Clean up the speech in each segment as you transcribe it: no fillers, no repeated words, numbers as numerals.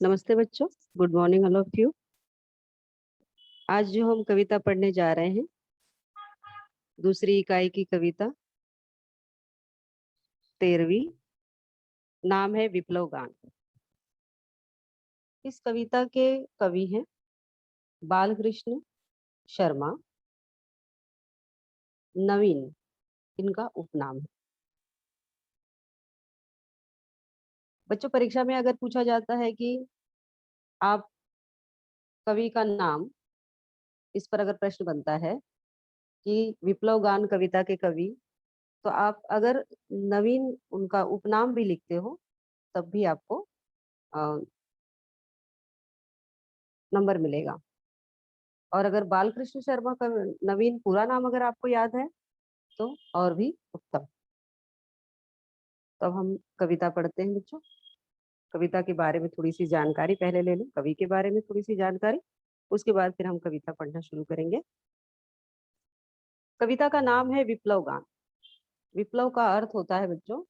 नमस्ते बच्चों, good morning all of you. आज जो हम कविता पढ़ने जा रहे हैं, दूसरी इकाई की कविता 13वीं, नाम है विप्लव गान। इस कविता के कवि हैं बालकृष्ण शर्मा। नवीन इनका उपनाम है। बच्चों, परीक्षा में अगर पूछा जाता है कि आप कवि का नाम, इस पर अगर प्रश्न बनता है कि विप्लव गान कविता के कवि, तो आप अगर नवीन उनका उपनाम भी लिखते हो तब भी आपको नंबर मिलेगा। और अगर बालकृष्ण शर्मा का नवीन पूरा नाम अगर आपको याद है तो और भी उत्तम। तो अब हम कविता पढ़ते हैं बच्चों। कविता के बारे में थोड़ी सी जानकारी पहले ले लें, कवि के बारे में थोड़ी सी जानकारी, उसके बाद फिर हम कविता पढ़ना शुरू करेंगे। कविता का नाम है विप्लव गान। विप्लव का अर्थ होता है बच्चों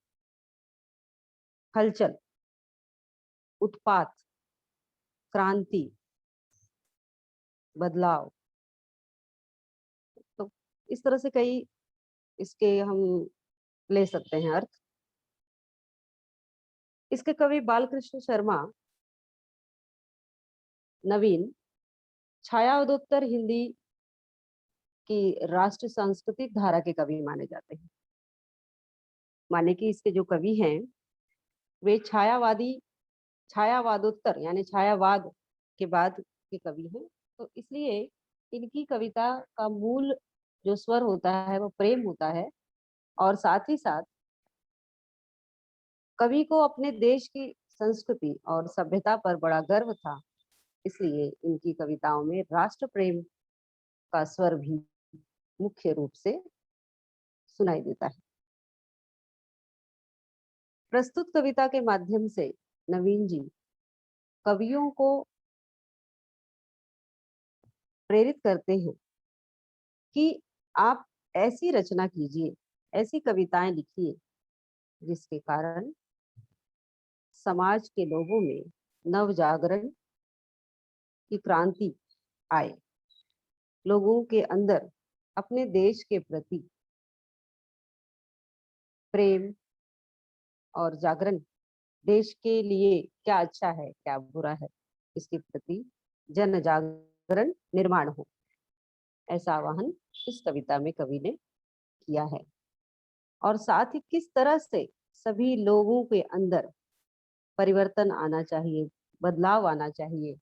हलचल, उत्पात, क्रांति, बदलाव। तो इस तरह से कई इसके हम ले सकते हैं अर्थ। इसके कवि बालकृष्ण शर्मा नवीन छायावदोत्तर हिंदी की राष्ट्र सांस्कृतिक धारा के कवि माने जाते हैं। माने कि इसके जो कवि हैं वे छायावादोत्तर यानी छायावाद के बाद के कवि हैं। तो इसलिए इनकी कविता का मूल जो स्वर होता है वो प्रेम होता है, और साथ ही साथ कवि को अपने देश की संस्कृति और सभ्यता पर बड़ा गर्व था। इसलिए इनकी कविताओं में राष्ट्र प्रेम का स्वर भी मुख्य रूप से सुनाई देता है। प्रस्तुत कविता के माध्यम से नवीन जी कवियों को प्रेरित करते हैं कि आप ऐसी रचना कीजिए, ऐसी कविताएं लिखिए जिसके कारण समाज के लोगों में नव जागरण की क्रांति आए, लोगों के अंदर अपने देश के प्रति प्रेम और जागरण, देश के लिए क्या अच्छा है क्या बुरा है इसके प्रति जन जागरण निर्माण हो, ऐसा आह्वान इस कविता में कवि ने किया है। और साथ ही किस तरह से सभी लोगों के अंदर परिवर्तन आना चाहिए, बदलाव आना चाहिए,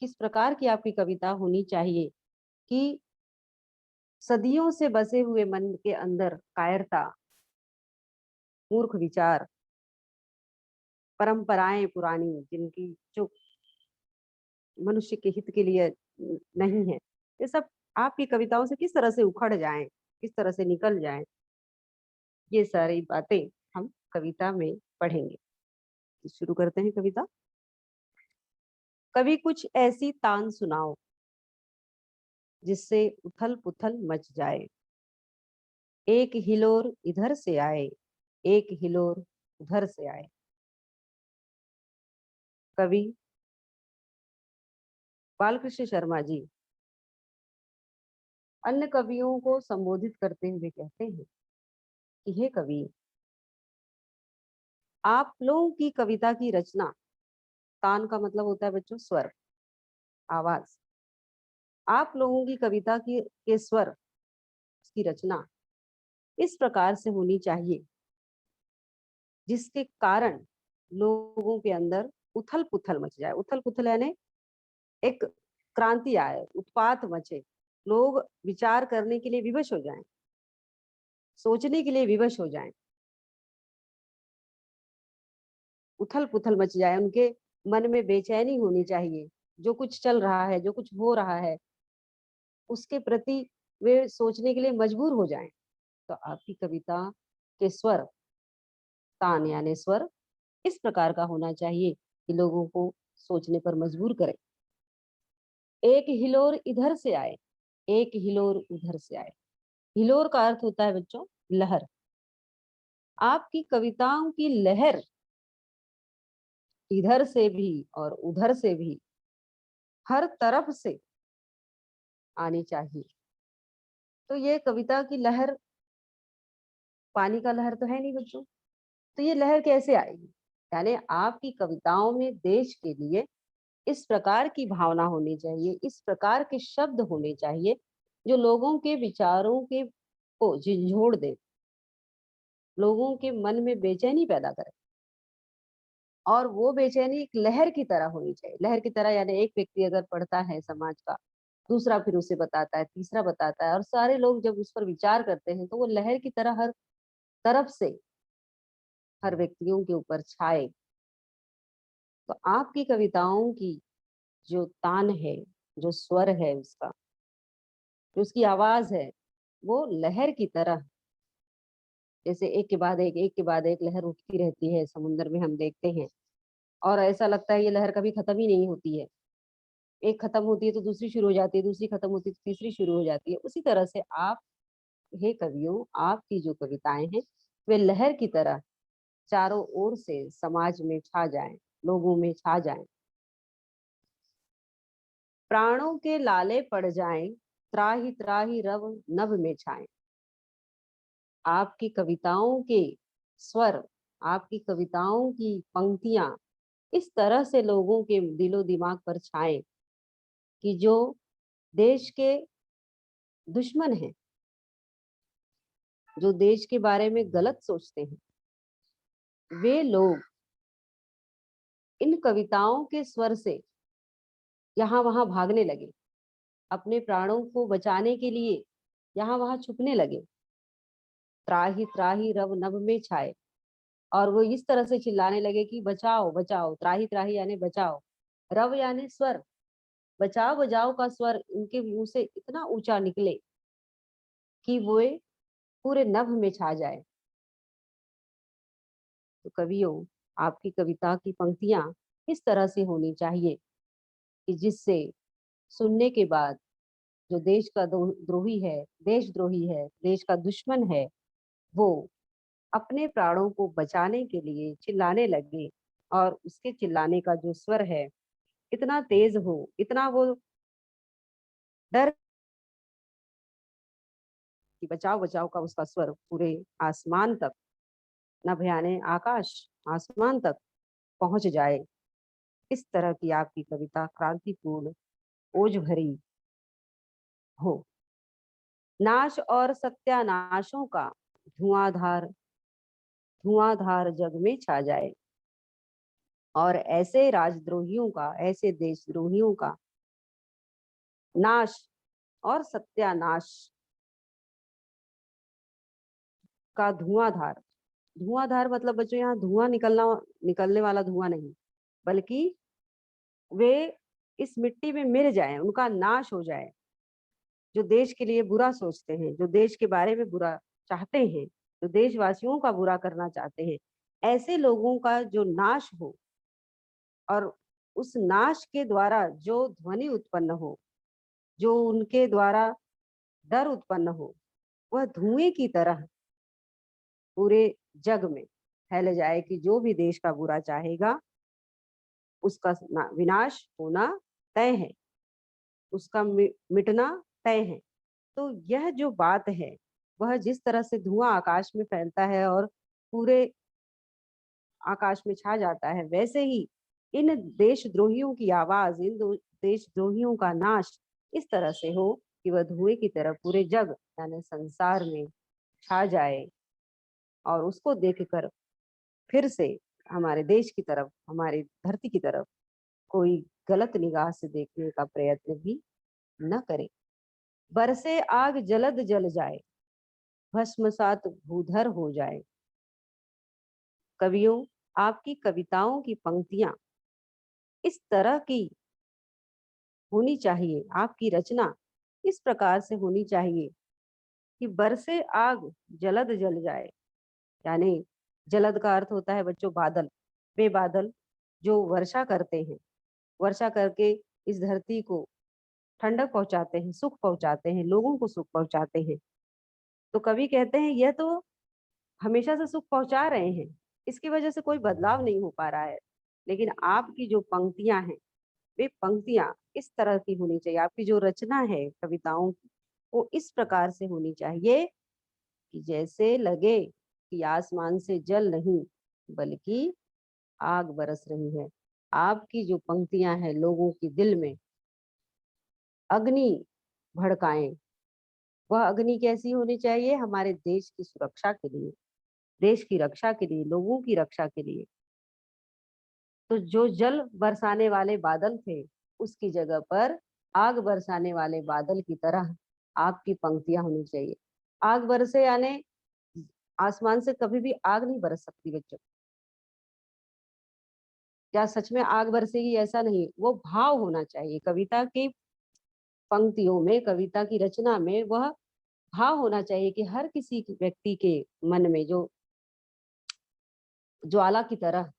किस प्रकार की आपकी कविता होनी चाहिए कि सदियों से बसे हुए मन के अंदर कायरता, मूर्ख विचार, परंपराएं पुरानी जिनकी जो मनुष्य के हित के लिए नहीं है, ये सब आपकी कविताओं से किस तरह से उखड़ जाएं, किस तरह से निकल जाएं, ये सारी बातें हम कविता में पढ़ेंगे। शुरू करते हैं कविता। कभी कुछ ऐसी तान सुनाओ जिससे उथल पुथल मच जाए, एक हिलोर इधर से आए, एक हिलोर उधर से आए। कवि बालकृष्ण शर्मा जी अन्य कवियों को संबोधित करते हुए कहते हैं कि हे कवि, आप लोगों की कविता की रचना, तान का मतलब होता है बच्चों स्वर, आवाज। आप लोगों की कविता की के स्वर की रचना इस प्रकार से होनी चाहिए जिसके कारण लोगों के अंदर उथल पुथल मच जाए। उथल पुथल यानी एक क्रांति आए, उत्पात मचे, लोग विचार करने के लिए विवश हो जाएं, सोचने के लिए विवश हो जाएं, उथल पुथल मच जाए, उनके मन में बेचैनी होनी चाहिए। जो कुछ चल रहा है, जो कुछ हो रहा है, उसके प्रति वे सोचने के लिए मजबूर हो जाएं। तो आपकी कविता के स्वर, तान यानी स्वर, इस प्रकार का होना चाहिए कि लोगों को सोचने पर मजबूर करे। एक हिलोर इधर से आए, एक हिलोर उधर से आए। हिलोर का अर्थ होता है बच्चों लहर। आपकी कविताओं की लहर इधर से भी और उधर से भी, हर तरफ से आनी चाहिए। तो ये कविता की लहर पानी का लहर तो है नहीं बच्चों, तो ये लहर कैसे आएगी? यानी आपकी कविताओं में देश के लिए इस प्रकार की भावना होनी चाहिए, इस प्रकार के शब्द होने चाहिए जो लोगों के विचारों के को झिंझोड़ दे, लोगों के मन में बेचैनी पैदा करे। और वो बेचैनी एक लहर की तरह होनी चाहिए, लहर की तरह, यानी एक व्यक्ति अगर पढ़ता है समाज का, दूसरा फिर उसे बताता है, तीसरा बताता है, और सारे लोग जब उस पर विचार करते हैं तो वो लहर की तरह हर तरफ से हर व्यक्तियों के ऊपर छाए। तो आपकी कविताओं की जो तान है, जो स्वर है उसका, जो उसकी आवाज है, वो लहर की तरह, जैसे एक के बाद एक लहर उठती रहती है समुद्र में, हम देखते हैं। और ऐसा लगता है ये लहर कभी खत्म ही नहीं होती है, एक खत्म होती है तो दूसरी शुरू हो जाती है, दूसरी खत्म होती है तो तीसरी शुरू हो जाती है। उसी तरह से आप, हे कवियों, आपकी जो कविताएं हैं वे लहर की तरह चारों ओर से समाज में छा जाएं, लोगों में छा जाएं। प्राणों के लाले पड़ जाएं, त्राही रव नभ में छाएं। आपकी कविताओं के स्वर, आपकी कविताओं की पंक्तियां इस तरह से लोगों के दिलो दिमाग पर छाएं कि जो देश के दुश्मन हैं, जो देश के बारे में गलत सोचते हैं, वे लोग इन कविताओं के स्वर से यहाँ वहां भागने लगे, अपने प्राणों को बचाने के लिए यहाँ वहां छुपने लगे। त्राही रव नभ में छाए, और वो इस तरह से चिल्लाने लगे कि बचाओ बचाओ, त्राही त्राही यानी बचाओ, रव यानी स्वर, बचाओ बजाओ का स्वर उनके मुंह से इतना ऊंचा निकले कि वो पूरे नभ में छा जाए। तो कवियों, आपकी कविता की पंक्तियां इस तरह से होनी चाहिए कि जिससे सुनने के बाद जो देश का द्रोही है, देशद्रोही है, देश का दुश्मन है, वो अपने प्राणों को बचाने के लिए चिल्लाने लगे, और उसके चिल्लाने का जो स्वर है इतना तेज हो, इतना वो डर कि बचाओ बचाओ का उसका स्वर पूरे आसमान तक, न भयाने आकाश, आसमान तक पहुंच जाए। इस तरह की आपकी कविता क्रांतिपूर्ण, ओज भरी हो। नाश और सत्यानाशों का धुआंधार धुआंधार जग में छा जाए, और ऐसे राजद्रोहियों का, ऐसे देशद्रोहियों का नाश और सत्यानाश का धुआंधार, धुआंधार मतलब बच्चों यहाँ धुआं निकलने वाला धुआं नहीं, बल्कि वे इस मिट्टी में मिल जाएं, उनका नाश हो जाए। जो देश के लिए बुरा सोचते हैं, जो देश के बारे में बुरा चाहते हैं, जो देशवासियों का बुरा करना चाहते हैं, ऐसे लोगों का जो नाश हो, और उस नाश के द्वारा जो ध्वनि उत्पन्न हो, जो उनके द्वारा डर उत्पन्न हो, वह धुएं की तरह पूरे जग में फैल जाए कि जो भी देश का बुरा चाहेगा उसका विनाश होना तय है, उसका मिटना तय है। तो यह जो बात है, वह जिस तरह से धुआं आकाश में फैलता है और पूरे आकाश में छा जाता है, वैसे ही इन देशद्रोहियों की आवाज, देशद्रोहियों का नाश इस तरह से हो कि वह धुएं की तरह पूरे जग यानी संसार में छा जाए, और उसको देखकर फिर से हमारे देश की तरफ, हमारी धरती की तरफ कोई गलत निगाह से देखने का प्रयत्न भी न करे। बरसे आग जलद जल जाए, भस्मसात भूधर हो जाए। कवियों, आपकी कविताओं की पंक्तियां इस तरह की होनी चाहिए, आपकी रचना इस प्रकार से होनी चाहिए कि बरसे आग जलद जल जाए। यानी जलद का अर्थ होता है बच्चों बादल, वे बादल जो वर्षा करते हैं, वर्षा करके इस धरती को ठंडक पहुंचाते हैं, सुख पहुंचाते हैं, लोगों को सुख पहुंचाते हैं। तो कवि कहते हैं यह तो हमेशा से सुख पहुंचा रहे हैं, इसकी वजह से कोई बदलाव नहीं हो पा रहा है, लेकिन आपकी जो पंक्तियां हैं वे पंक्तियां इस तरह की होनी चाहिए, आपकी जो रचना है कविताओं की वो इस प्रकार से होनी चाहिए कि जैसे लगे कि आसमान से जल नहीं बल्कि आग बरस रही है। आपकी जो पंक्तियां हैं लोगों के दिल में अग्नि भड़काएं। वह अग्नि कैसी होनी चाहिए? हमारे देश की सुरक्षा के लिए, देश की रक्षा के लिए, लोगों की रक्षा के लिए। तो जो जल बरसाने वाले बादल थे उसकी जगह पर आग बरसाने वाले बादल की तरह आपकी पंक्तियां होनी चाहिए। आग बरसे यानी आसमान से कभी भी आग नहीं बरस सकती बच्चों। क्या सच में आग बरसेगी? ऐसा नहीं, वो भाव होना चाहिए कविता की पंक्तियों में, कविता की रचना में वह भाव होना चाहिए कि हर किसी व्यक्ति के मन में जो ज्वाला की तरह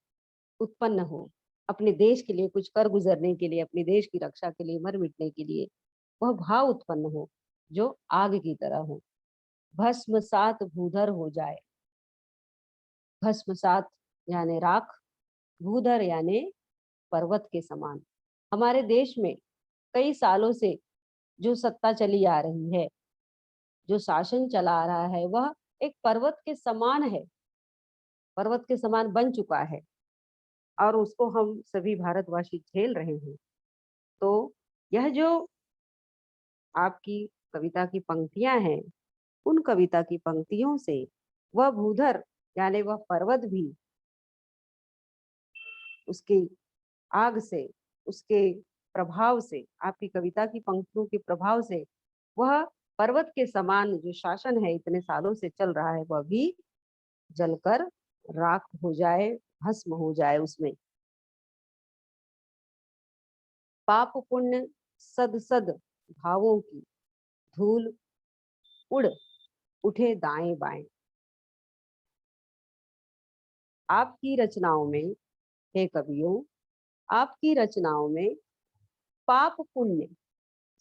उत्पन्न हो, अपने देश के लिए कुछ कर गुजरने के लिए, अपने देश की रक्षा के लिए, मर मिटने के लिए वह भाव उत्पन्न हो जो आग की तरह हो। भस्म सात भूधर हो जाए। भस्म सात यानी राख, भूधर यानी पर्वत के समान। हमारे देश में कई सालों से जो सत्ता चली आ रही है, जो शासन चला आ रहा है, वह एक पर्वत के समान है, पर्वत के समान बन चुका है और उसको हम सभी भारतवासी झेल रहे हैं। तो यह जो आपकी कविता की पंक्तियां हैं, उन कविता की पंक्तियों से वह भूधर यानी वह पर्वत भी उसकी आग से, उसके प्रभाव से, आपकी कविता की पंक्तियों के प्रभाव से वह पर्वत के समान जो शासन है इतने सालों से चल रहा है वह भी जलकर राख हो जाए, भस्म हो जाए उसमें। पाप पुण्य सद सद भावों की धूल उड़ उठे दाएं बाएं। आपकी रचनाओं में, हे कवियों, आपकी रचनाओं में पाप पुण्य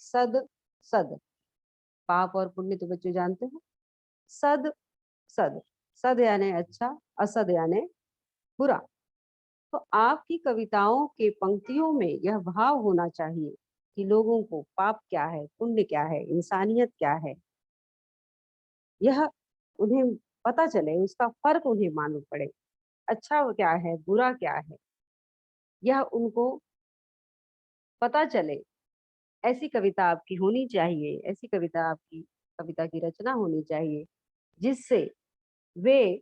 सद सद, पाप और पुण्य तो बच्चे जानते हो, सद सद, सद यानी अच्छा, असद यानी बुरा। तो आपकी कविताओं के पंक्तियों में यह भाव होना चाहिए कि लोगों को पाप क्या है, पुण्य क्या है, इंसानियत क्या है, यह उन्हें पता चले, उसका फर्क उन्हें मालूम पड़े। अच्छा क्या है, बुरा क्या है, यह उनको पता चले। ऐसी कविता आपकी होनी चाहिए, ऐसी कविता आपकी कविता की रचना होनी चाहिए जिससे वे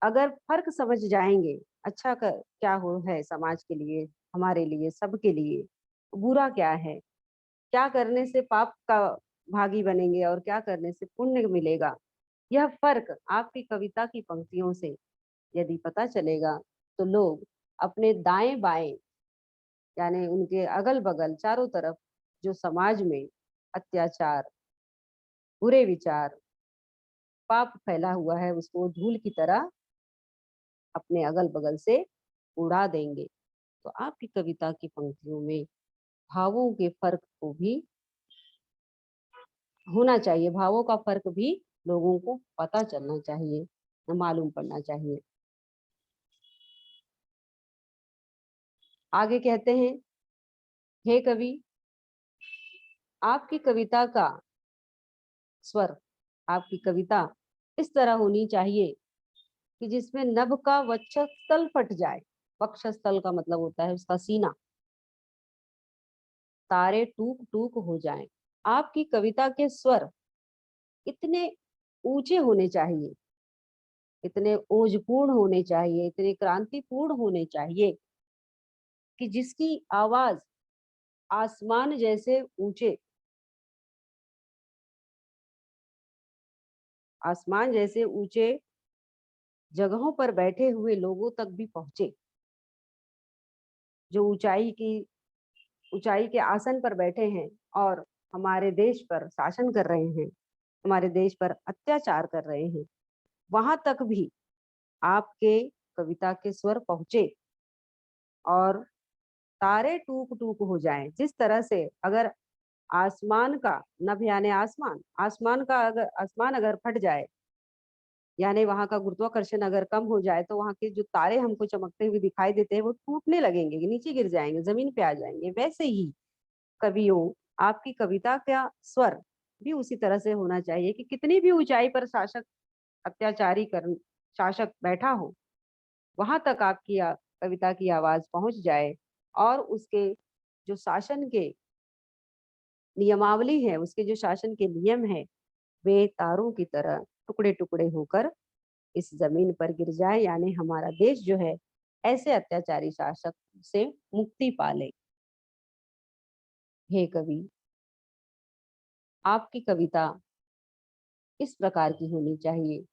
अगर फर्क समझ जाएंगे, अच्छा क्या हो है समाज के लिए, हमारे लिए, सबके लिए, बुरा क्या है, क्या करने से पाप का भागी बनेंगे और क्या करने से पुण्य मिलेगा, यह फर्क आपकी कविता की पंक्तियों से यदि पता चलेगा तो लोग अपने दाएं बाएं यानी उनके अगल बगल चारों तरफ जो समाज में अत्याचार, बुरे विचार, पाप फैला हुआ है उसको धूल की तरह अपने अगल बगल से उड़ा देंगे। तो आपकी कविता की पंक्तियों में भावों के फर्क को भी होना चाहिए, भावों का फर्क भी लोगों को पता चलना चाहिए, मालूम पड़ना चाहिए। आगे कहते हैं, हे कवि, आपकी कविता का स्वर, आपकी कविता इस तरह होनी चाहिए कि जिसमें नभ का वक्षस्थल फट जाए। वक्षस्थल का मतलब होता है उसका सीना, तारे टूक टूक हो जाएं। आपकी कविता के स्वर इतने ऊंचे होने चाहिए, इतने ओजपूर्ण होने चाहिए, इतने क्रांतिपूर्ण होने चाहिए कि जिसकी आवाज आसमान जैसे ऊंचे, आसमान जैसे ऊंचे जगहों पर बैठे हुए लोगों तक भी पहुंचे। जो ऊंचाई के आसन पर बैठे हैं और हमारे देश पर शासन कर रहे हैं, हमारे देश पर अत्याचार कर रहे हैं, वहां तक भी आपके कविता के स्वर पहुंचे और तारे टूक टूक हो जाएं। जिस तरह से अगर आसमान का, नभ यानी आसमान, आसमान का अगर आसमान अगर फट जाए यानी वहां का गुरुत्वाकर्षण अगर कम हो जाए तो वहां के जो तारे हमको चमकते हुए दिखाई देते हैं वो टूटने लगेंगे, नीचे गिर जाएंगे, जमीन पे आ जाएंगे। वैसे ही कवियों, आपकी कविता का स्वर भी उसी तरह से होना चाहिए कि कितनी भी ऊंचाई पर शासक अत्याचारी कर शासक बैठा हो, वहां तक आपकी कविता की आवाज पहुंच जाए और उसके जो शासन के नियमावली है, उसके जो शासन के नियम है, वे तारों की तरह टुकड़े टुकड़े होकर इस जमीन पर गिर जाए, यानी हमारा देश जो है ऐसे अत्याचारी शासक से मुक्ति पाले। हे कवि, आपकी कविता इस प्रकार की होनी चाहिए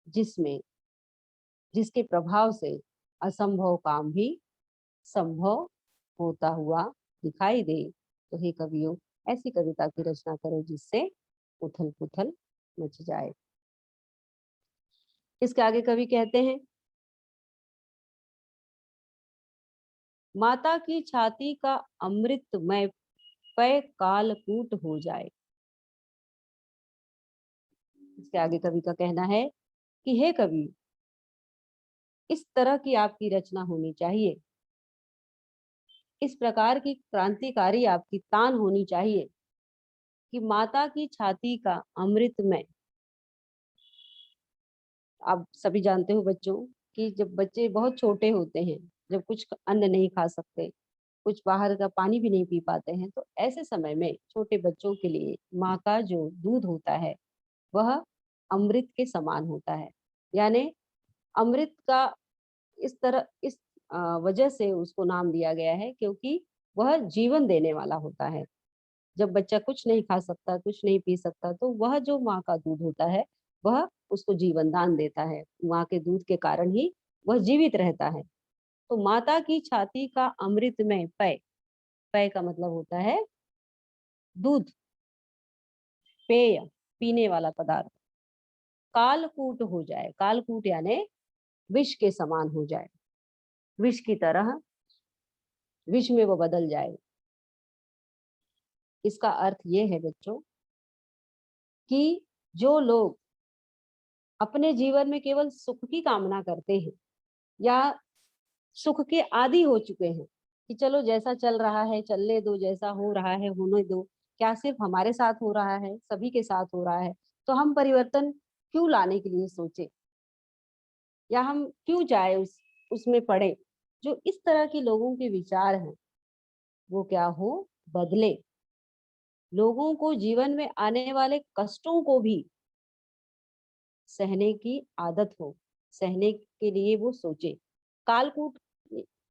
जिसमें जिसके प्रभाव से असंभव काम भी संभव होता हुआ दिखाई दे। तो हे कवियों, ऐसी कविता की रचना करो जिससे उथल पुथल मच जाए। इसके आगे कवि कहते हैं, माता की छाती का अमृतमय पय कालकूट हो जाए। इसके आगे कवि का कहना है कि हे कवि, इस तरह की आपकी रचना होनी चाहिए, इस प्रकार की क्रांतिकारी आपकी तान होनी चाहिए कि माता की छाती का अमृतमय। आप सभी जानते हो बच्चों कि जब बच्चे बहुत छोटे होते हैं, जब कुछ अन्न नहीं खा सकते, कुछ बाहर का पानी भी नहीं पी पाते हैं, तो ऐसे समय में छोटे बच्चों के लिए माँ का जो दूध होता है वह अमृत के समान होता है। यानी अमृत का इस तरह इस वजह से उसको नाम दिया गया है क्योंकि वह जीवन देने वाला होता है। जब बच्चा कुछ नहीं खा सकता, कुछ नहीं पी सकता, तो वह जो माँ का दूध होता है वह उसको जीवन दान देता है। माँ के दूध के कारण ही वह जीवित रहता है। तो माता की छाती का अमृत में पय, पय का मतलब होता है दूध, पेय, पीने वाला पदार्थ, कालकूट हो जाए। कालकूट यानी विष के समान हो जाए, विष की तरह विष में वो बदल जाए। इसका अर्थ ये है बच्चों कि जो लोग अपने जीवन में केवल सुख की कामना करते हैं या सुख के आदी हो चुके हैं कि चलो जैसा चल रहा है चलने दो, जैसा हो रहा है होने दो, क्या सिर्फ हमारे साथ हो रहा है, सभी के साथ हो रहा है, तो हम परिवर्तन क्यों लाने के लिए सोचे या हम क्यों जाए उसमें पड़े। जो इस तरह के लोगों के विचार हैं वो क्या हो, बदले, लोगों को जीवन में आने वाले कष्टों को भी सहने की आदत हो, सहने के लिए वो सोचे। कालकूट,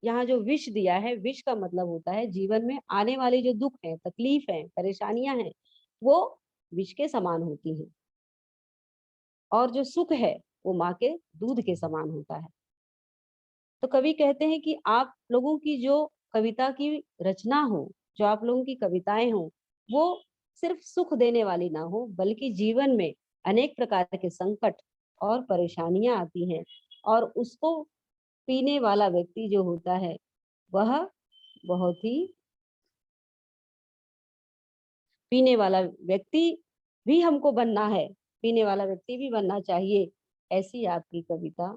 यहाँ जो विष दिया है, विष का मतलब होता है जीवन में आने वाले जो दुख है, तकलीफ है, परेशानियां हैं, वो विष के समान होती हैं और जो सुख है वो माँ के दूध के समान होता है। तो कवि कहते हैं कि आप लोगों की जो कविता की रचना हो, जो आप लोगों की कविताएं हो, वो सिर्फ सुख देने वाली ना हो, बल्कि जीवन में अनेक प्रकार के संकट और परेशानियां आती हैं और उसको पीने वाला व्यक्ति जो होता है वह बहुत ही, पीने वाला व्यक्ति भी हमको बनना है, पीने वाला व्यक्ति भी बनना चाहिए। ऐसी आपकी कविता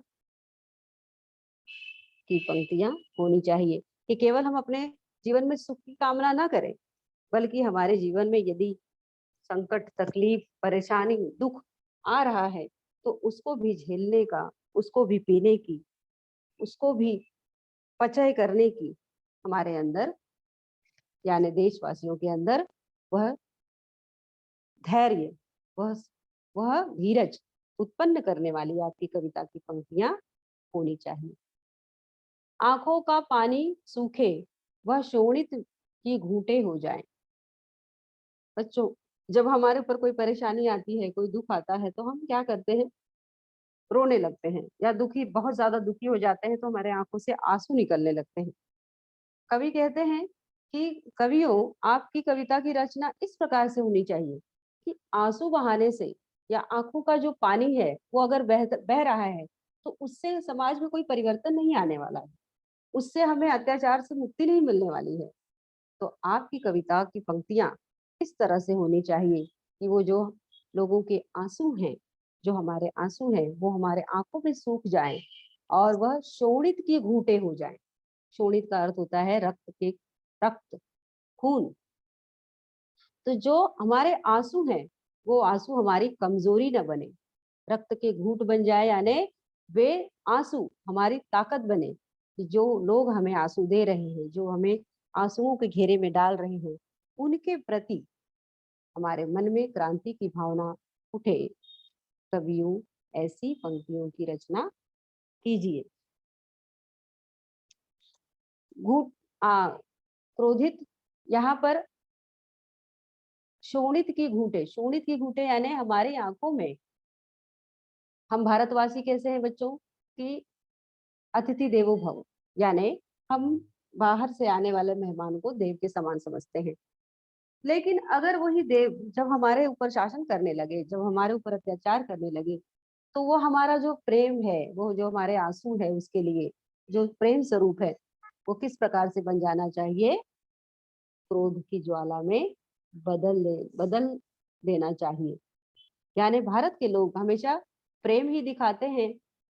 की पंक्तियां होनी चाहिए कि केवल हम अपने जीवन में सुख की कामना ना करें, बल्कि हमारे जीवन में यदि संकट, तकलीफ, परेशानी, दुख आ रहा है तो उसको भी झेलने का, उसको भी पीने की, उसको भी पचय करने की हमारे अंदर यानी देशवासियों के अंदर वह धैर्य, वह वह धीरज उत्पन्न करने वाली आपकी कविता की पंक्तियां होनी चाहिए। आंखों का पानी सूखे, वह शोणित की घूंटे हो जाए। बच्चों, जब हमारे ऊपर कोई परेशानी आती है, कोई दुख आता है, तो हम क्या करते हैं, रोने लगते हैं या दुखी, बहुत ज्यादा दुखी हो जाते हैं तो हमारे आंखों से आंसू निकलने लगते हैं। कवि कहते हैं कि कवियों, आपकी कविता की रचना इस प्रकार से होनी चाहिए कि आंसू बहाने से या आंखों का जो पानी है वो अगर बह रहा है तो उससे समाज में कोई परिवर्तन नहीं आने वाला है, उससे हमें अत्याचार से मुक्ति नहीं मिलने वाली है। तो आपकी कविता की पंक्तियां इस तरह से होनी चाहिए कि वो जो लोगों के आंसू हैं जो हमारे आंसू हैं वो हमारे आंखों में सूख जाएं और वह शोणित की घूंटे हो जाएं। शोणित का अर्थ होता है रक्त, खून। तो जो हमारे आंसू हैं वो आंसू हमारी कमजोरी न बने, रक्त के घूंट बन जाए, यानी वे आंसू हमारी ताकत बने कि जो लोग हमें आंसू दे रहे हैं, जो हमें आंसुओं के घेरे में डाल रहे हैं, उनके प्रति हमारे मन में क्रांति की भावना उठे। कवियों, ऐसी पंक्तियों की रचना कीजिए। घूट क्रोधित, यहाँ पर शोणित की घूंटे यानी हमारी आंखों में, हम भारतवासी कैसे हैं बच्चों कि अतिथि देवो भव, यानी हम बाहर से आने वाले मेहमान को देव के समान समझते हैं। लेकिन अगर वही देव जब हमारे ऊपर शासन करने लगे, जब हमारे ऊपर अत्याचार करने लगे, तो वो हमारा जो प्रेम है, वो जो हमारे आंसू है, उसके लिए जो प्रेम स्वरूप है, वो किस प्रकार से बन जाना चाहिए? क्रोध की ज्वाला में बदल देना चाहिए। यानी भारत के लोग हमेशा प्रेम ही दिखाते हैं,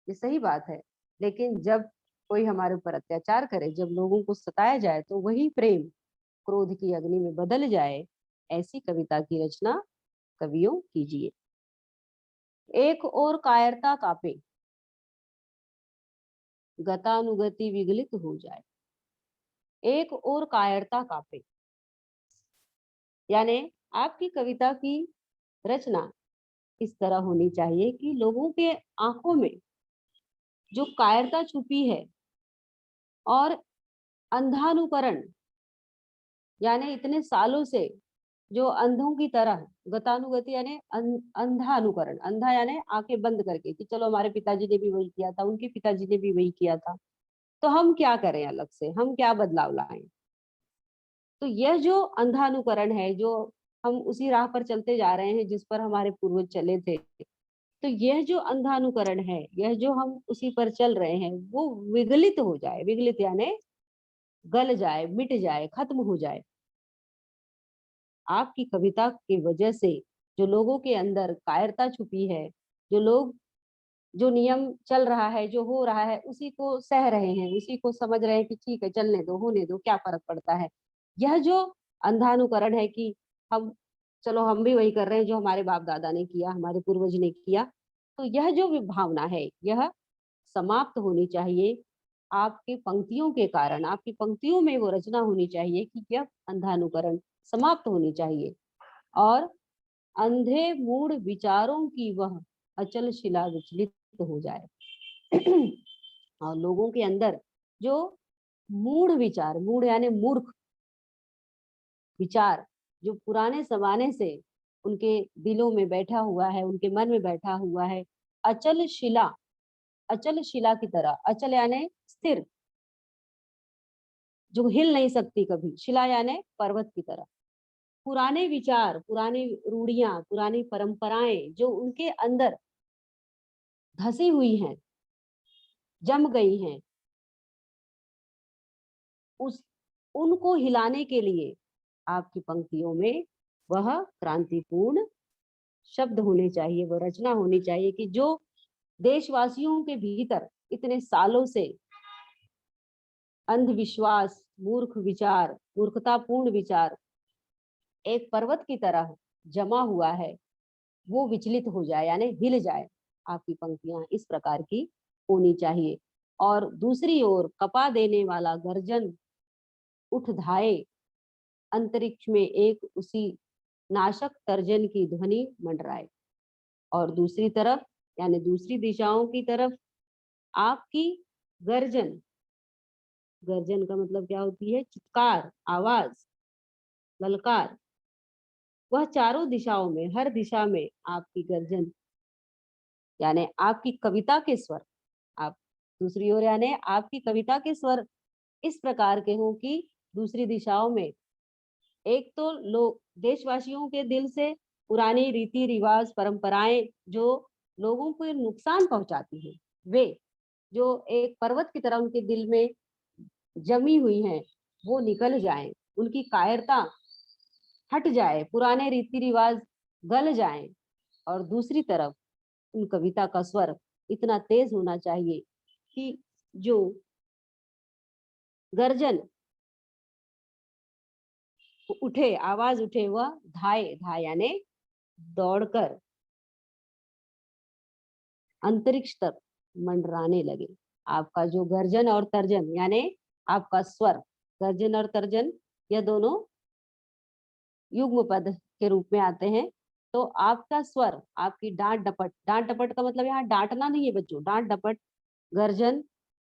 ये सही बात है, लेकिन जब कोई हमारे ऊपर अत्याचार करे, जब लोगों को सताया जाए, तो वही प्रेम क्रोध की अग्नि में बदल जाए, ऐसी कविता की रचना कवियों कीजिए। एक और कायरता कापे, गतानुगति विगलित हो जाए। एक और कायरता कापे, यानी आपकी कविता की रचना इस तरह होनी चाहिए कि लोगों के आंखों में जो कायरता छुपी है और अंधानुकरण, यानी इतने सालों से जो अंधों की तरह, गतानुगति यानी अंधा अनुकरण, अंधा यानी आंखें बंद करके कि चलो हमारे पिताजी ने भी वही किया था, उनके पिताजी ने भी वही किया था, तो हम क्या करें, अलग से हम क्या बदलाव लाएं। तो यह जो अंधा अनुकरण है, जो हम उसी राह पर चलते जा रहे हैं जिस पर हमारे पूर्वज चले थे, तो यह जो अंधा अनुकरण है, यह जो हम उसी पर चल रहे हैं, वो विगलित हो जाए। विगलित यानी गल जाए, मिट जाए, खत्म हो जाए। आपकी कविता की वजह से जो लोगों के अंदर कायरता छुपी है, जो लोग, जो नियम चल रहा है, जो हो रहा है, उसी को सह रहे हैं, उसी को समझ रहे हैं कि ठीक है, चलने दो, होने दो, क्या फर्क पड़ता है। यह जो अंधानुकरण है कि हम, चलो हम भी वही कर रहे हैं जो हमारे बाप दादा ने किया, हमारे पूर्वज ने किया, तो यह जो भावना है, यह समाप्त होनी चाहिए। आपकी पंक्तियों के कारण, आपकी पंक्तियों में वो रचना होनी चाहिए कि यह अंधानुकरण समाप्त होनी चाहिए और अंधे मूढ़ विचारों की वह अचल शिला विचलित हो जाए। और लोगों के अंदर जो मूढ़ विचार, मूढ़ यानी मूर्ख विचार, जो पुराने जमाने से उनके दिलों में बैठा हुआ है, उनके मन में बैठा हुआ है, अचल शिला, अचल शिला की तरह, अचल यानी स्थिर, जो हिल नहीं सकती कभी, शिला यानी पर्वत की तरह। पुराने विचार, पुरानी रूढ़ियां, पुरानी परंपराएं जो उनके अंदर धसी हुई हैं, जम गई हैं, उस उनको हिलाने के लिए आपकी पंक्तियों में वह क्रांतिपूर्ण शब्द होने चाहिए, वह रचना होनी चाहिए कि जो देशवासियों के भीतर इतने सालों से अंधविश्वास, मूर्ख विचार, मूर्खतापूर्ण विचार एक पर्वत की तरह जमा हुआ है, वो विचलित हो जाए, यानी हिल जाए। आपकी पंक्तियां इस प्रकार की होनी चाहिए। और दूसरी ओर कपा देने वाला गर्जन उठ धाये, अंतरिक्ष में एक उसी नाशक तर्जन की ध्वनि मंडराए। और दूसरी तरफ, यानी दूसरी दिशाओं की तरफ आपकी गर्जन, गर्जन का मतलब क्या होती है? चित्कार, आवाज, ललकार, वह चारों दिशाओं में, हर दिशा में आपकी गर्जन, यानी आपकी कविता के स्वर, आप दूसरी ओर यानी आपकी कविता के स्वर इस प्रकार के हो कि दूसरी दिशाओं में एक तो लोग, देशवासियों के दिल से पुरानी रीति रिवाज परंपराएं जो लोगों को नुकसान पहुंचाती है, वे जो एक पर्वत की तरह उनके दिल में जमी हुई हैं, वो निकल जाएं, उनकी कायरता हट जाए, पुराने रीति रिवाज गल जाएं। और दूसरी तरफ उन कविता का स्वर इतना तेज होना चाहिए कि जो गर्जन उठे, आवाज उठे, वह धाए, धाए यानी दौड़कर अंतरिक्ष तक मंडराने लगे। आपका जो गर्जन और तर्जन यानी आपका स्वर, गर्जन और तर्जन यह दोनों युग्म पद के रूप में आते हैं। तो आपका स्वर, आपकी डांट डपट, डांट डपट का मतलब यहाँ डांटना नहीं है बच्चों, डांट डपट, गर्जन,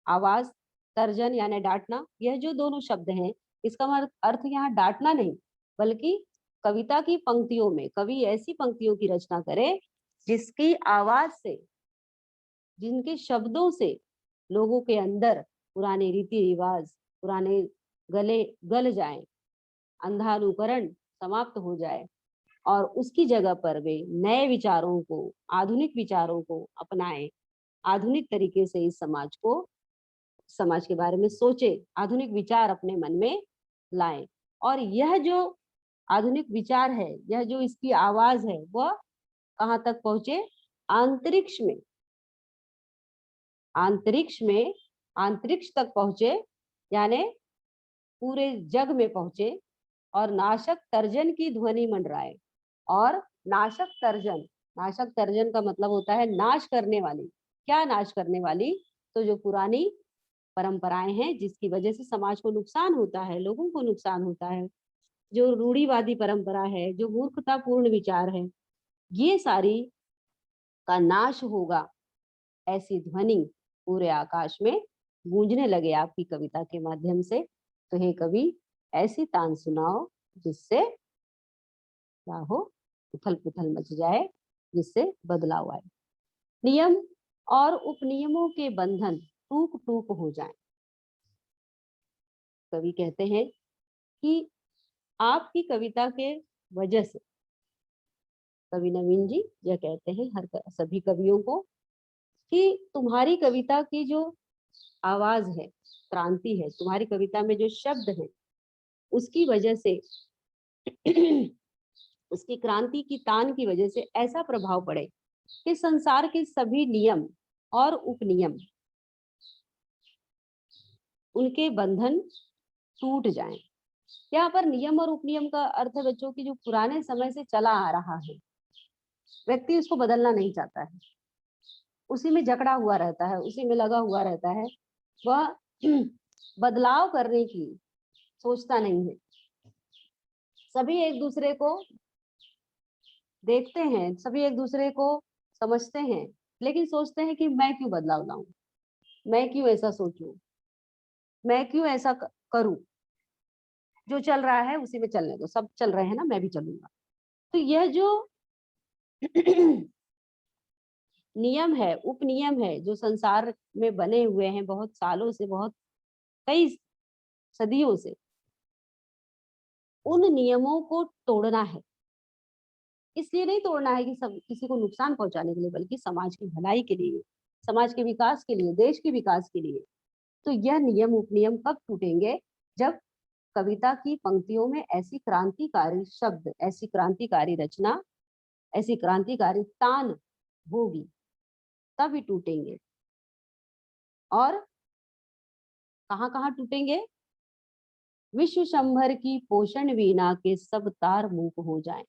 आवाज, तर्जन यानी डांटना, यह जो दोनों शब्द हैं इसका अर्थ यहाँ डांटना नहीं, बल्कि कविता की पंक्तियों में कवि ऐसी पंक्तियों की रचना करे जिसकी आवाज से, जिनके शब्दों से लोगों के अंदर पुराने रीति रिवाज, पुराने गले गल जाएं, अंधानुकरण समाप्त हो जाए और उसकी जगह पर वे नए विचारों को, आधुनिक विचारों को अपनाएं, आधुनिक तरीके से इस समाज को, समाज के बारे में सोचे, आधुनिक विचार अपने मन में लाएं। और यह जो आधुनिक विचार है, यह जो इसकी आवाज है, वह कहाँ तक पहुंचे? अंतरिक्ष में, अंतरिक्ष में, अंतरिक्ष तक पहुंचे यानी पूरे जग में पहुंचे और नाशक तर्जन की ध्वनि मंडराए। और नाशक तर्जन, नाशक तर्जन का मतलब होता है नाश करने वाली। क्या नाश करने वाली? तो जो पुरानी परंपराएं हैं जिसकी वजह से समाज को नुकसान होता है, लोगों को नुकसान होता है, जो रूढ़िवादी परंपरा है, जो मूर्खतापूर्ण विचार है, ये सारी का नाश होगा, ऐसी ध्वनि पूरे आकाश में गूंजने लगे आपकी कविता के माध्यम से। तो हे कवि, ऐसी तान सुनाओ जिससे क्या हो, उथल पुथल मच जाए, जिससे बदलाव आए, नियम और उपनियमों के बंधन टूक टूक हो जाएं। कवि कहते हैं कि आपकी कविता के वजह से, कवि नवीन जी यह कहते हैं हर सभी कवियों को कि तुम्हारी कविता की जो आवाज है, क्रांति है, तुम्हारी कविता में जो शब्द है, उसकी वजह से उसकी क्रांति की तान की वजह से ऐसा प्रभाव पड़े कि संसार के सभी नियम और उपनियम, उनके बंधन टूट जाएं। यहाँ पर नियम और उपनियम का अर्थ है बच्चों की जो पुराने समय से चला आ रहा है, व्यक्ति उसको बदलना नहीं चाहता है, उसी में जकड़ा हुआ रहता है, उसी में लगा हुआ रहता है, वह बदलाव करने की सोचता नहीं है। सभी एक दूसरे को देखते हैं, सभी एक दूसरे को समझते हैं, लेकिन सोचते हैं कि मैं क्यों बदलाव लाऊं, मैं क्यों ऐसा सोचूं, मैं क्यों ऐसा करूं, जो चल रहा है उसी में चलने दो, सब चल रहे हैं ना, मैं भी चलूंगा। तो यह जो नियम है, उपनियम है, जो संसार में बने हुए हैं बहुत सालों से, बहुत कई सदियों से, उन नियमों को तोड़ना है। इसलिए नहीं तोड़ना है कि सब किसी को नुकसान पहुंचाने के लिए, बल्कि समाज की भलाई के लिए, समाज के विकास के लिए, देश के विकास के लिए। तो यह नियम उपनियम कब टूटेंगे? जब कविता की पंक्तियों में ऐसी क्रांतिकारी शब्द, ऐसी क्रांतिकारी रचना, ऐसी क्रांतिकारी तान होगी, तब ही टूटेंगे। और कहाँ कहाँ टूटेंगे? विश्व शंभर की पोषण वीणा के सब तार मूक हो जाएं,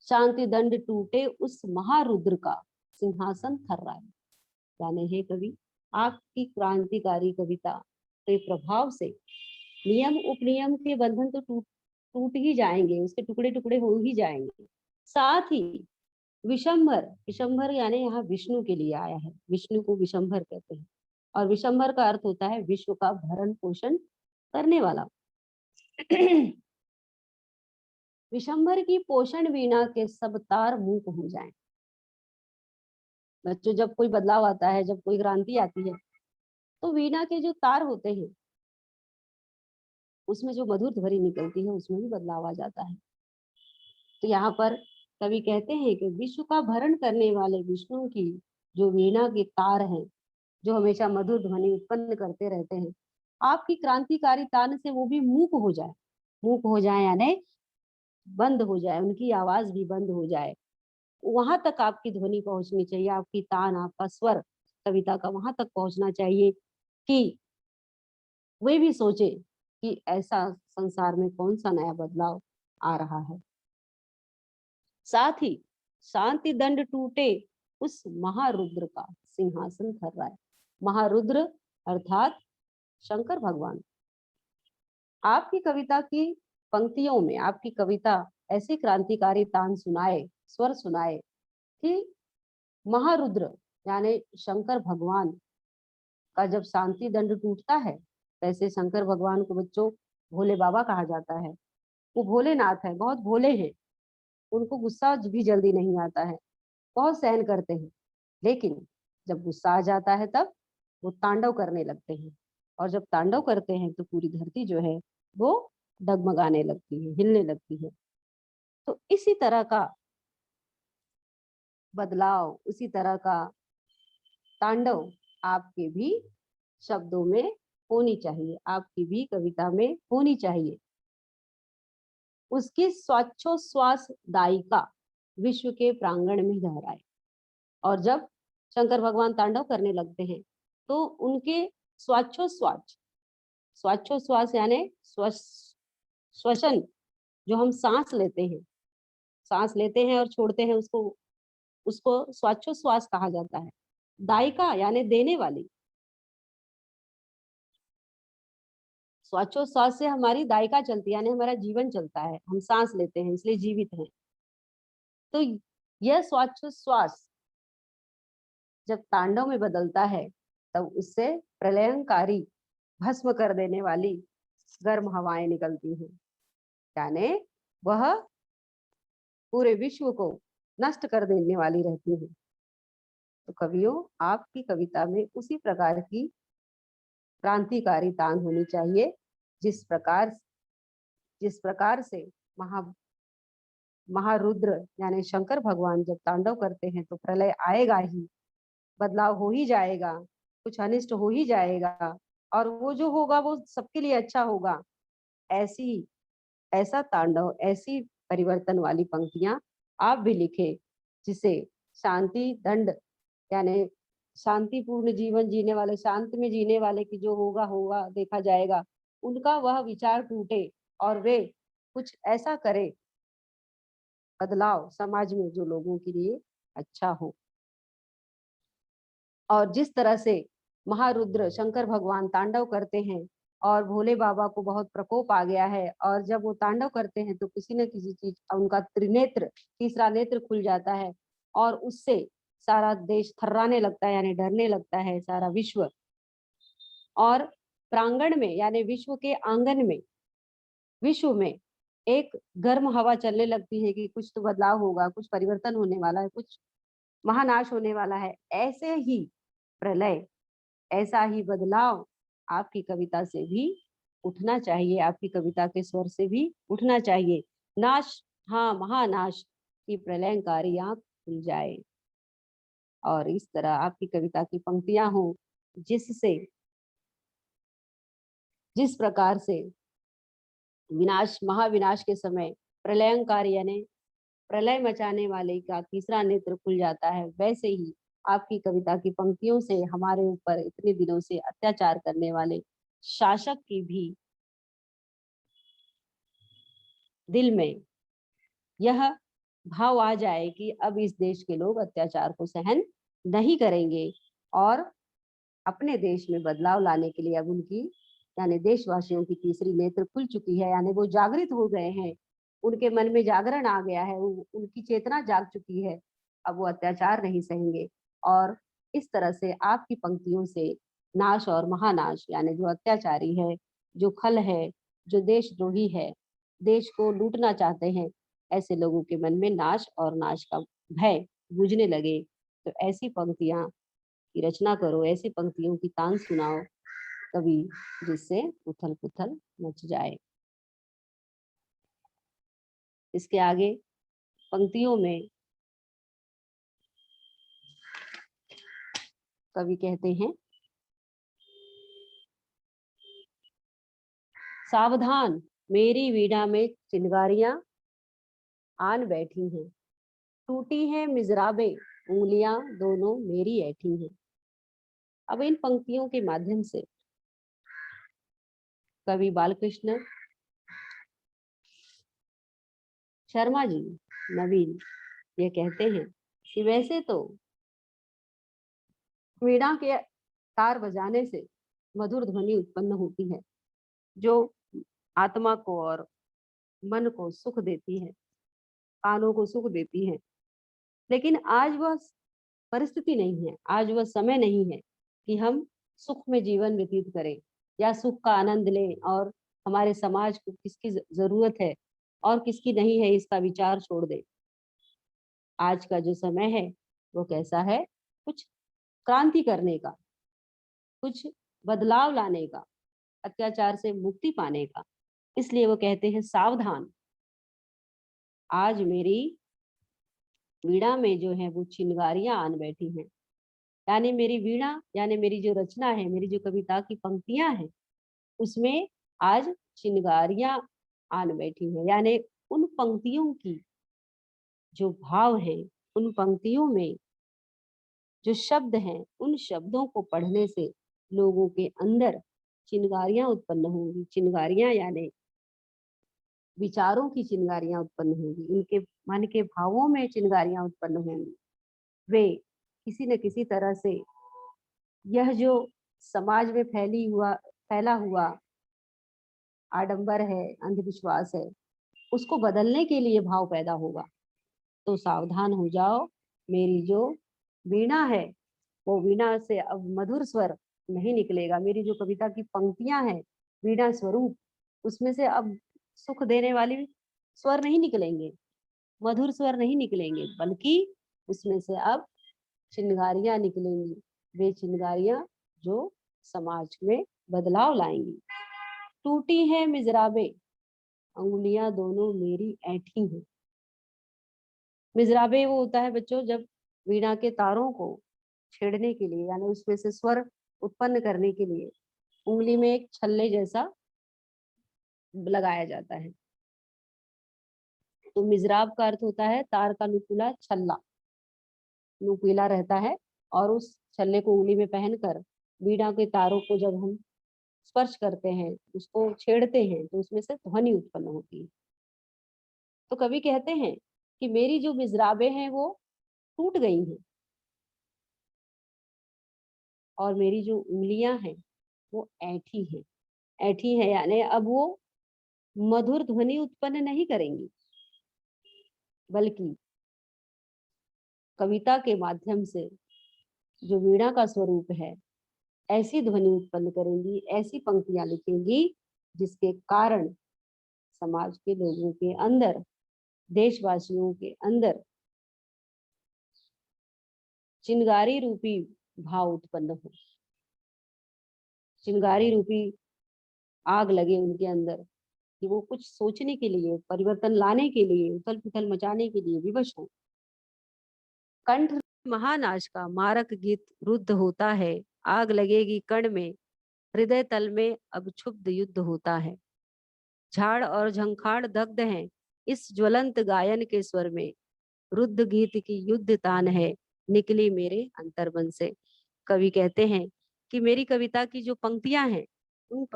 शांति दंड टूटे उस महारुद्र का सिंहासन थर्राए। यानी हे कवि, आपकी क्रांतिकारी कविता के प्रभाव से नियम उपनियम के बंधन तो टूट टूट ही जाएंगे, उसके टुकड़े टुकड़े हो ही जाएंगे। साथ ही विशंभर, विशंभर यानी यहाँ विष्णु के लिए आया है, विष्णु को विशंभर कहते हैं, और विशंभर का अर्थ होता है विश्व का भरण पोषण करने वाला। विशंभर की पोषण वीणा के सब तार मूक हो जाएं। बच्चों, जब कोई बदलाव आता है, जब कोई क्रांति आती है, तो वीणा के जो तार होते हैं उसमें जो मधुर ध्वनि निकलती है, उसमें भी बदलाव आ जाता है। तो यहाँ पर कवि कहते हैं कि विश्व का भरण करने वाले विष्णु की जो वीणा के तार हैं, जो हमेशा मधुर ध्वनि उत्पन्न करते रहते हैं, आपकी क्रांतिकारी तान से वो भी मूक हो जाए। मूक हो जाए यानी बंद हो जाए, उनकी आवाज भी बंद हो जाए, वहां तक आपकी ध्वनि पहुंचनी चाहिए, आपकी तान, आपका स्वर कविता का वहां तक पहुंचना चाहिए कि वे भी सोचे कि ऐसा संसार में कौन सा नया बदलाव आ रहा है। साथ ही शांति दंड टूटे, उस महारुद्र का सिंहासन थर्राए। महारुद्र अर्थात शंकर भगवान। आपकी कविता की पंक्तियों में आपकी कविता ऐसी क्रांतिकारी तान सुनाए, स्वर सुनाए कि महारुद्र यानी शंकर भगवान का जब शांति दंड टूटता है, वैसे शंकर भगवान को बच्चों भोले बाबा कहा जाता है। वो भोलेनाथ है, बहुत भोले हैं। उनको गुस्सा भी जल्दी नहीं आता है, बहुत सहन करते हैं। लेकिन जब गुस्सा आ जाता है तब वो तांडव करने लगते हैं, और जब तांडव करते हैं तो पूरी धरती जो है वो डगमगाने लगती है, हिलने लगती है। तो इसी तरह का बदलाव, उसी तरह का तांडव आपके भी शब्दों में होनी चाहिए, आपकी भी कविता में होनी चाहिए। उसकी स्वाच्छोश्वास दायिका विश्व के प्रांगण में लहराए। और जब शंकर भगवान तांडव करने लगते हैं तो उनके स्वाच्छोश्वास, स्वाच्छोश्वास यानी श्वसन, जो हम सांस लेते हैं और छोड़ते हैं, उसको उसको स्वाच्छोश्वास कहा जाता है। दायिका यानी देने वाली, श्वासोच्छ्वास से हमारी दायिका चलती है, यानी हमारा जीवन चलता है, हम सांस लेते हैं इसलिए जीवित हैं। तो यह श्वासोच्छ्वास जब तांडव में बदलता है तब उससे प्रलयंकारी, भस्म कर देने वाली गर्म हवाएं निकलती हैं, यानी वह पूरे विश्व को नष्ट कर देने वाली रहती है। तो कवियों, आपकी कविता में उसी प्रकार की क्रांतिकारी तान होनी चाहिए जिस प्रकार से महारुद्र यानी शंकर भगवान जब तांडव करते हैं तो प्रलय आएगा ही, बदलाव हो ही जाएगा, कुछ अनिष्ट हो ही जाएगा, और वो जो होगा वो सबके लिए अच्छा होगा। ऐसी ऐसा तांडव, ऐसी परिवर्तन वाली पंक्तियां आप भी लिखे, जिसे शांति दंड यानी शांतिपूर्ण जीवन जीने वाले, शांत में जीने वाले की जो होगा होगा देखा जाएगा, उनका वह विचार टूटे और वे कुछ ऐसा करे, बदलाव समाज में जो लोगों के लिए अच्छा हो। और जिस तरह से महारुद्र शंकर भगवान तांडव करते हैं और भोले बाबा को बहुत प्रकोप आ गया है, और जब वो तांडव करते हैं तो किसी न किसी चीज उनका त्रिनेत्र, तीसरा नेत्र खुल जाता है, और उससे सारा देश थर्राने लगता है, यानी डरने लगता है सारा विश्व। और प्रांगण में यानी विश्व के आंगन में, विश्व में एक गर्म हवा चलने लगती है कि कुछ तो बदलाव होगा, कुछ परिवर्तन होने वाला है, कुछ महानाश होने वाला है। ऐसे ही प्रलय, ऐसा ही बदलाव आपकी कविता से भी उठना चाहिए, आपकी कविता के स्वर से भी उठना चाहिए। नाश, हाँ महानाश की प्रलयंकारी आंख खुल जाए, और इस तरह आपकी कविता की पंक्तियां हो जिससे, जिस प्रकार से विनाश, महाविनाश के समय प्रलयंकारी यानी प्रलय मचाने वाले का तीसरा नेत्र खुल जाता है, वैसे ही आपकी कविता की पंक्तियों से हमारे ऊपर इतने दिनों से अत्याचार करने वाले शासक की भी दिल में यह भाव आ जाए कि अब इस देश के लोग अत्याचार को सहन नहीं करेंगे, और अपने देश में बदलाव लाने के लिए अब उनकी यानी देशवासियों की तीसरी नेत्र खुल चुकी है, यानी वो जागृत हो गए हैं, उनके मन में जागरण आ गया है, उनकी चेतना जाग चुकी है, अब वो अत्याचार नहीं सहेंगे। और इस तरह से आपकी पंक्तियों से नाश और महानाश यानी जो अत्याचारी है, जो खल है, जो देशद्रोही है, देश को लूटना चाहते हैं, ऐसे लोगों के मन में नाश और नाश का भय गूंजने लगे। तो ऐसी पंक्तियां की रचना करो, ऐसी पंक्तियों की तान सुनाओ कभी, जिससे उथल पुथल मच जाए। इसके आगे पंक्तियों में कवि कहते हैं, सावधान मेरी वीणा में चिंगारियां आन बैठी हैं, टूटी है मिजराबे, उंगलियां दोनों मेरी ऐठी हैं। अब इन पंक्तियों के माध्यम से कवि बालकृष्ण शर्मा जी नवीन ये कहते हैं कि वैसे तो वीणा के तार बजाने से मधुर ध्वनि उत्पन्न होती है जो आत्मा को और मन को सुख देती है, कानों को सुख देती है। लेकिन आज वह परिस्थिति नहीं है, आज वह समय नहीं है कि हम सुख में जीवन व्यतीत करें या सुख का आनंद लें और हमारे समाज को किसकी जरूरत है और किसकी नहीं है इसका विचार छोड़ दें। आज का जो समय है वो कैसा है, कुछ क्रांति करने का, कुछ बदलाव लाने का, अत्याचार से मुक्ति पाने का। इसलिए वो कहते हैं सावधान, आज मेरी वीणा में जो है वो चिंगारियां आन बैठी हैं। यानी मेरी वीणा यानी मेरी जो रचना है, मेरी जो कविता की पंक्तियां हैं उसमें आज चिंगारियां आन बैठी हैं। यानी उन पंक्तियों की जो भाव है, उन पंक्तियों में जो शब्द हैं, उन शब्दों को पढ़ने से लोगों के अंदर चिंगारियां उत्पन्न होंगी। चिंगारियां यानी विचारों की चिंगारियां उत्पन्न होंगी, उनके मन के भावों में चिंगारियां उत्पन्न होंगी। वे किसी न किसी तरह से यह जो समाज में फैला हुआ आडंबर है, अंधविश्वास है, उसको बदलने के लिए भाव पैदा होगा। तो सावधान हो जाओ, मेरी जो वीणा है वो वीणा से अब मधुर स्वर नहीं निकलेगा। मेरी जो कविता की पंक्तियां हैं वीणा स्वरूप, उसमें से अब सुख देने वाली स्वर नहीं निकलेंगे, मधुर स्वर नहीं निकलेंगे, बल्कि उसमें से अब चिंगारियां निकलेंगी। वे चिंगारियां जो समाज में बदलाव लाएंगी। टूटी है मिजराबे, अंगुलियां दोनों मेरी ऐठी हैं। मिजराबे वो होता है बच्चों जब वीणा के तारों को छेड़ने के लिए यानी उसमें से स्वर उत्पन्न करने के लिए उंगली में एक छल्ले जैसा लगाया जाता है। तो मिजराब का अर्थ होता है तार का नुकीला छल्ला, नुकीला रहता है और उस छल्ले को उंगली में पहनकर वीणा के तारों को जब हम स्पर्श करते हैं, उसको छेड़ते हैं, तो उसमें से ध्वनि उत्पन्न होती है। तो कवि कहते हैं कि मेरी जो मिजराबे हैं वो टूट गई हैं और मेरी जो उंगलियां हैं वो ऐठी हैं। ऐठी है यानी अब वो मधुर ध्वनि उत्पन्न नहीं करेंगी, बल्कि कविता के माध्यम से जो वीणा का स्वरूप है ऐसी ध्वनि उत्पन्न करेंगी, ऐसी पंक्तियां लिखेंगी जिसके कारण समाज के लोगों के अंदर, देशवासियों के अंदर चिंगारी रूपी भाव उत्पन्न हो, चिंगारी रूपी आग लगे उनके अंदर कि वो कुछ सोचने के लिए, परिवर्तन लाने के लिए, उथल पुथल मचाने के लिए विवश हो। कंठ महानाश का मारक गीत रुद्ध होता है, आग लगेगी कण में, हृदय तल में अब क्षुब्ध युद्ध होता है। झाड़ और झंखाड़ दग्ध हैं इस ज्वलंत गायन के स्वर में, रुद्ध गीत की युद्ध तान है निकली मेरे अंतर्मन से। कवि कहते हैं कि मेरी कविता की जो पंक्तियां हैं उन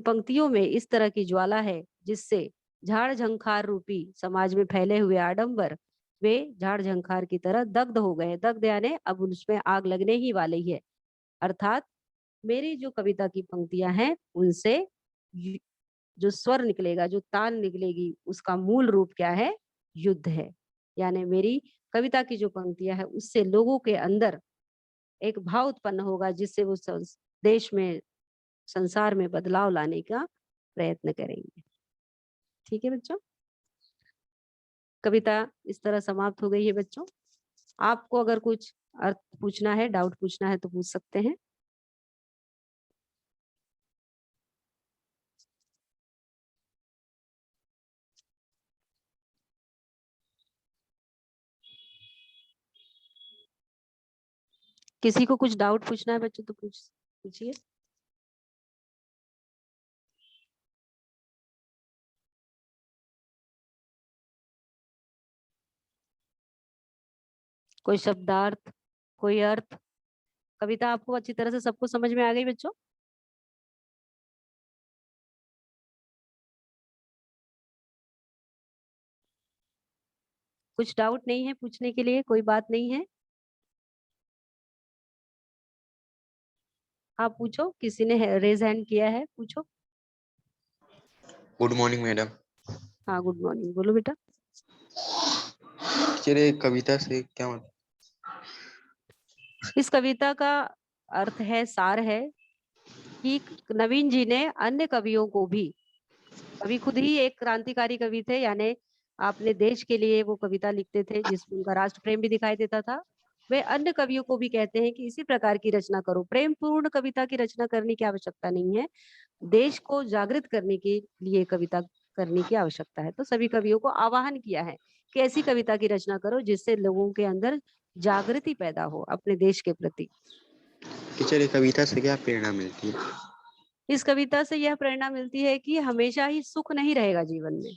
पंक्तियों में इस तरह की ज्वाला है जिससे झाड़ झंखार रूपी समाज में फैले हुए आडंबर वे झाड़ झंखार की तरह दग्ध हो गए। दग्ध यानी अब उसमें आग लगने ही वाली है। अर्थात मेरी जो कविता की पंक्तियां हैं उनसे जो स्वर निकलेगा, जो तान निकलेगी, उसका मूल रूप क्या है? युद्ध है। यानी मेरी कविता की जो पंक्तियां है उससे लोगों के अंदर एक भाव उत्पन्न होगा जिससे वो देश में, संसार में बदलाव लाने का प्रयत्न करेंगे। ठीक है बच्चों, कविता इस तरह समाप्त हो गई है। बच्चों आपको अगर कुछ अर्थ पूछना है, डाउट पूछना है तो पूछ सकते हैं। किसी को कुछ डाउट पूछना है बच्चों तो पूछिए। कोई शब्दार्थ, कोई अर्थ? कविता आपको अच्छी तरह से सबको समझ में आ गई बच्चों? कुछ डाउट नहीं है पूछने के लिए? कोई बात नहीं है? हाँ पूछो, किसी ने रेज हैंड किया है, पूछो। Good morning madam. हाँ गुड मॉर्निंग, बोलो बेटा। चलिए कविता से क्या मतलब? इस कविता का अर्थ है, सार है कि नवीन जी ने अन्य कवियों को भी, कवि खुद ही एक क्रांतिकारी कवि थे, यानी अपने देश के लिए वो कविता लिखते थे जिसमें उनका राष्ट्र प्रेम भी दिखाई देता था। वे अन्य कवियों को भी कहते हैं कि इसी प्रकार की रचना करो। प्रेम पूर्ण कविता की रचना करने की आवश्यकता नहीं है, देश को जागृत करने के लिए कविता करने की आवश्यकता है। तो सभी कवियों को आह्वान किया है कि ऐसी कविता की रचना करो जिससे लोगों के अंदर जागृति पैदा हो अपने देश के प्रति। चलिए कविता से क्या प्रेरणा मिलती है? इस कविता से यह प्रेरणा मिलती है कि हमेशा ही सुख नहीं रहेगा जीवन में,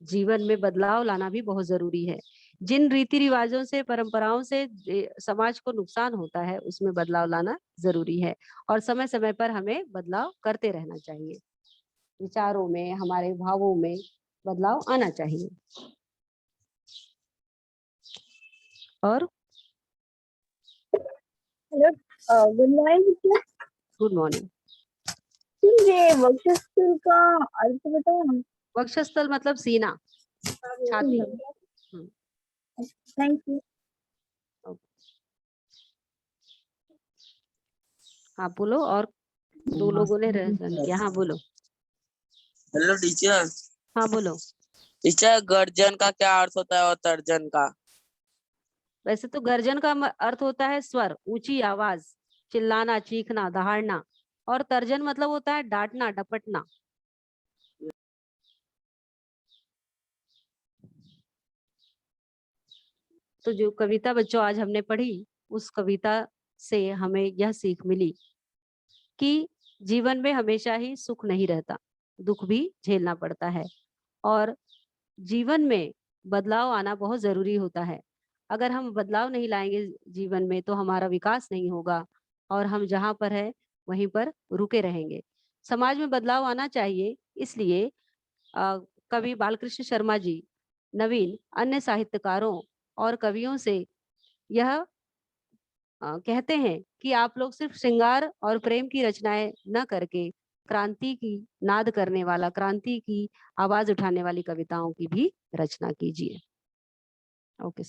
जीवन में बदलाव लाना भी बहुत जरूरी है। जिन रीति रिवाजों से, परंपराओं से समाज को नुकसान होता है उसमें बदलाव लाना जरूरी है, और समय समय पर हमें बदलाव करते रहना चाहिए। विचारों में, हमारे भावों में बदलाव आना चाहिए। और hello, good morning. Good morning. ये वक्षस्थल का अर्थ बताओ ना। वक्षस्थल मतलब सीना, छाती। Thank you. हाँ बोलो। और दो लोगों ने रचना किया। हाँ बोलो। Hello teacher. हाँ बोलो। टीचर, गर्जन का क्या अर्थ होता है और तर्जन का? वैसे तो गर्जन का अर्थ होता है स्वर, ऊंची आवाज, चिल्लाना, चीखना, दहाड़ना। और तर्जन मतलब होता है डांटना, डपटना। तो जो कविता बच्चों आज हमने पढ़ी, उस कविता से हमें यह सीख मिली कि जीवन में हमेशा ही सुख नहीं रहता, दुख भी झेलना पड़ता है, और जीवन में बदलाव आना बहुत जरूरी होता है। अगर हम बदलाव नहीं लाएंगे जीवन में तो हमारा विकास नहीं होगा, और हम जहाँ पर है वहीं पर रुके रहेंगे। समाज में बदलाव आना चाहिए, इसलिए कवि बालकृष्ण शर्मा जी नवीन अन्य साहित्यकारों और कवियों से यह कहते हैं कि आप लोग सिर्फ श्रृंगार और प्रेम की रचनाएं न करके क्रांति की नाद करने वाला, क्रांति की आवाज उठाने वाली कविताओं की भी रचना कीजिए। ओके।